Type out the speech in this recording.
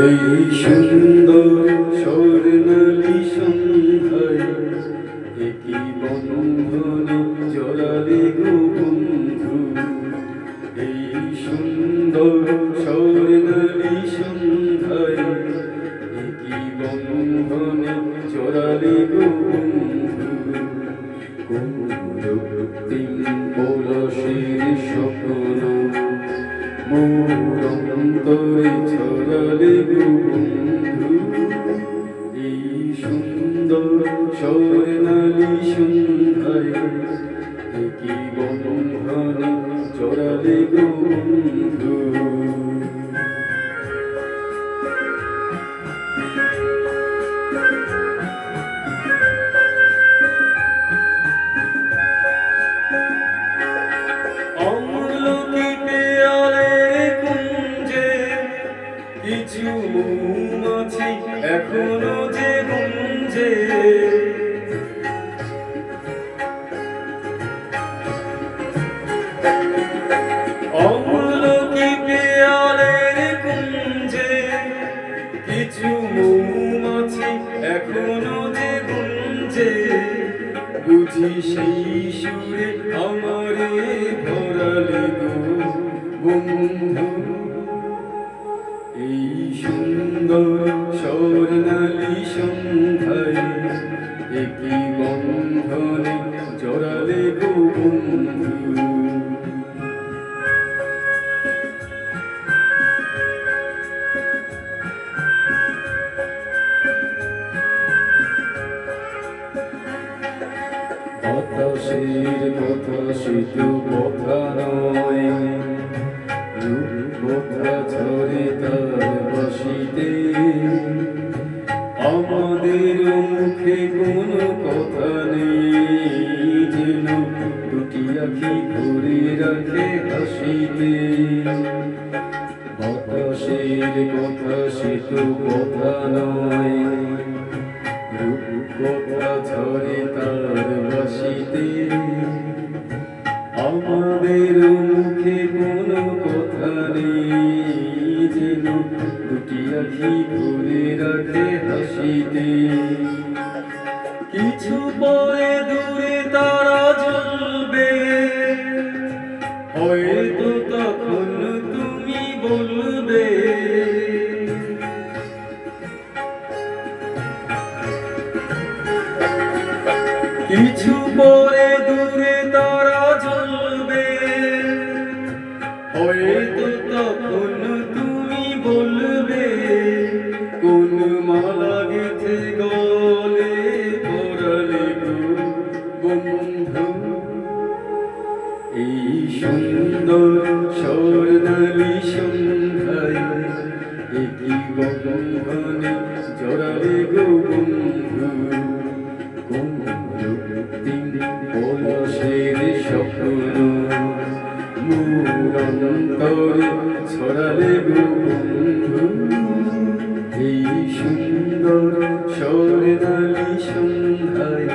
এই সুন্দর স্বর্ণালী সন্ধ্যায় একই বন্ধনে জড়ালে গো বন্ধু। এই সুন্দর স্বর্ণালী সন্ধ্যায় একই বন্ধনে জড়ালে গো বন্ধু। কোন রক্তিম পলাশের স্বপ্ন মোর অন্তরে ছড়ালে গো বন্ধু। এই সুন্দর স্বর্ণালী সন্ধ্যায় একই বন্ধনে জড়ালে গো বন্ধু। কিছু মৌমাছি এখনো যে গুঞ্জে, অমলকি পেয়ালের কুঞ্জে কিছু মৌমাছি এখনো যে গুঞ্জে। বুঝি সেই সুরে আমারে ভরালে গো বন্ধু। এই সুন্দর স্বর্ণালী সন্ধ্যায় একই বন্ধনে জড়ালে গো বন্ধু। বাতাসের কথা সে তো কথা নয়, রূপকথা ঝরে তার বাঁশিতে। আমাদের মুখে কোনো কথা নেই, যেন দুটি আঁখি ভরে রাখে হাসিতে। বাতাসের কথা সে তো কথা নয়, রূপকথা ঝরে তার বাঁশিতে। আমাদের মুখে কোনো কথা নেই, যেন দুটি আঁখি ভরে রাখে হাসিতে। কিছু পরে দূরে তারা জ্বলবে, হয়তো তখন তুমি বলবে। কিছু পরে দূরে তারা জ্বলবে, হয়তো তখন তুমি বলবে। কোন মালা গেথে গলে পরালে গো বন্ধু। এই সুন্দর স্বর্ণালী সন্ধ্যায় একই বন্ধনে জড়ালে গো বন্ধু। কোন রক্তিম পলাশের স্বপ্ন মোর অন্তরে ছড়ালে গো বন্ধু। এই সুন্দর স্বর্ণালী সন্ধ্যায়